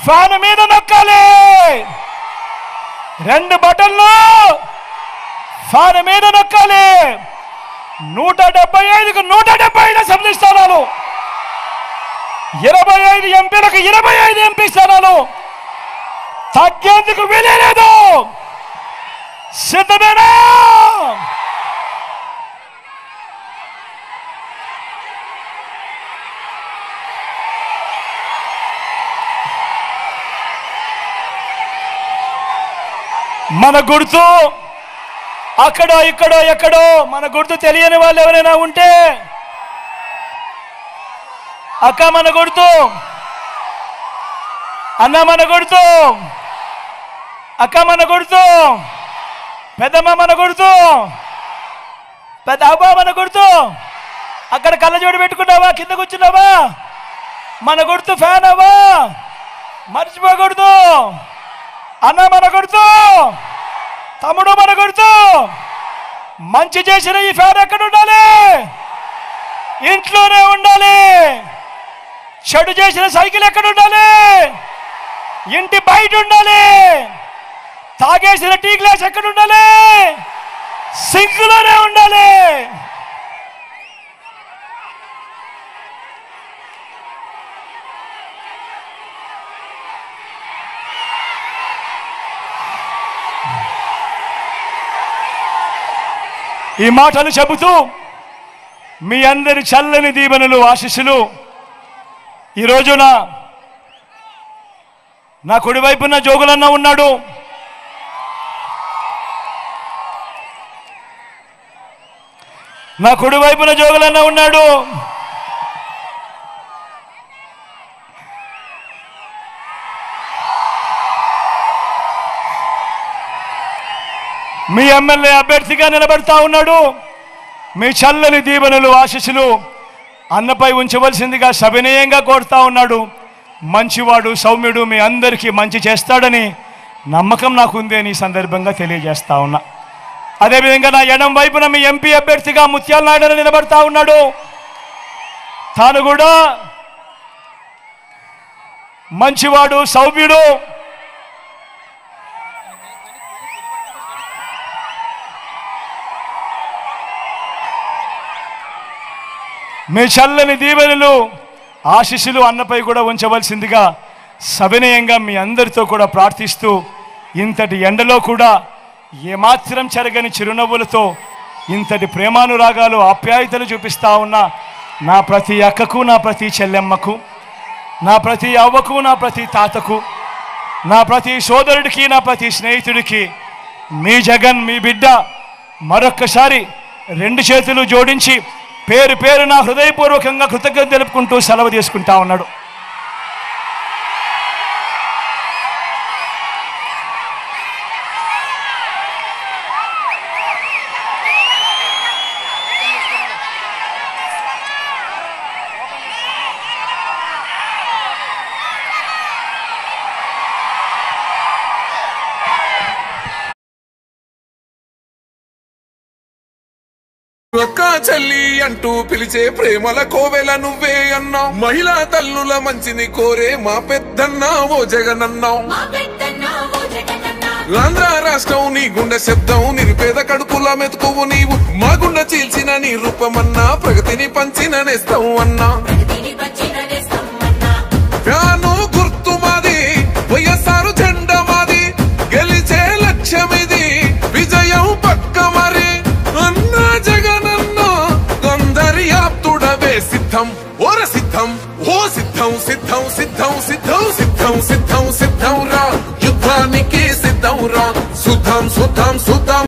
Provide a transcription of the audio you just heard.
Fan మీద నొక్కాలి. 2 బటన్లు fan మీద నొక్కాలి. 175కు 175 అసెంబ్లీ స్థానాలు, 25 ఎంపీలకు 25 ఎంపీ స్థానాలు. తగ్గేందుకు వీలేదు. సిద్ధమేనా? మన గుర్తు అక్కడో ఇక్కడో ఎక్కడో మన గుర్తు తెలియని వాళ్ళు ఎవరైనా ఉంటే, అక్క మన గుర్తు, అన్న మన గుర్తు, అక్క మన గుర్తు, పెద్దమ్మ మన గుర్తు, పెద్ద అబ్బా మన గుర్తు. అక్కడ కళ్ళజోడు పెట్టుకున్నావా, కింద కూర్చున్నావా, మన గుర్తు ఫ్యాన్ అవ్వా, మర్చిపోకూడదు. అన్న మన గుర్తు, తమ్ముడు మన గుర్తు. మంచి చేసిన ఈ ఫ్యాన్ ఎక్కడ ఉండాలి? ఇంట్లోనే ఉండాలి. చెడు చేసిన సైకిల్ ఎక్కడ ఉండాలి? ఇంటి బయట ఉండాలి. తాగేసిన టీ గ్లాస్ ఎక్కడ ఉండాలి? సింక్లోనే ఉండాలి. ఈ మాటలు చెబుతూ మీ అందరి చల్లని దీవెనలు, ఆశీస్సులు ఈ రోజున నా కుడివైపున జోగులన్న ఉన్నాడు. నా కుడివైపున జోగులన్న ఉన్నాడు. మీ ఎమ్మెల్యే అభ్యర్థిగా నిలబడతా ఉన్నాడు. మీ చల్లని దీవెనలు, ఆశీస్సులు అన్నపై ఉంచవలసిందిగా సవినయంగా కోరుతా ఉన్నాడు. మంచివాడు, సౌమ్యుడు, మీ అందరికీ మంచి చేస్తాడని నమ్మకం నాకుంది అని సందర్భంగా తెలియజేస్తా ఉన్నా. అదేవిధంగా నా ఎడం వైపున మీ ఎంపీ అభ్యర్థిగా ముత్యాల నాయుడు నిలబడతా ఉన్నాడు. తాను కూడా మంచివాడు, సౌమ్యుడు, మీ చల్లని దీవెనలు, ఆశీస్సులు అన్నపై కూడా ఉంచవలసిందిగా సవినయంగా మీ అందరితో కూడా ప్రార్థిస్తూ, ఇంతటి ఎండలో కూడా ఏమాత్రం చెరగని చిరునవ్వులతో ఇంతటి ప్రేమానురాగాలు, ఆప్యాయతలు చూపిస్తా ఉన్న నా ప్రతి అక్కకు, నా ప్రతి చెల్లెమ్మకు, నా ప్రతి అవ్వకు, నా ప్రతి తాతకు, నా ప్రతి సోదరుడికి, నా ప్రతి స్నేహితుడికి మీ జగన్, మీ బిడ్డ మరొక్కసారి 2 చేతులు జోడించి పేరు పేరు నా హృదయపూర్వకంగా కృతజ్ఞత తెలుపుకుంటూ సెలవు తీసుకుంటా ఉన్నాడు. అక్క చెల్లి అంటూ పిలిచే ప్రేమల కోవెల నువ్వే అన్నావు. మహిళా తల్లుల మంచిని కోరే మా పెద్దన్న ఓ జగనన్నావు. ఆంధ్ర రాష్ట్రం నీ గుండె శబ్దం, నిరుపేద కడుపుల మెతుకువు నీవు. మా గుండె చీల్చిన నీ రూపమన్నా, ప్రగతిని పంచిన నేస్తావు అన్నా. ఫ్యాను గుర్తు మాది, వైఎస్ఆర్ జెండా మాది, గెలిచే లక్ష్యమిది, విజయం పక్క మరి. అన్నా జగనన్న గంధర్యాప్తుడవే సిద్ధం, ఓర సిద్ధం, ఓ సిద్ధం, సిద్ధం సిద్ధం సిద్ధం సిద్ధం సిద్ధం సిద్ధం రా, యుద్ధానికి సిద్ధం రా. సుధం సుధం సుధం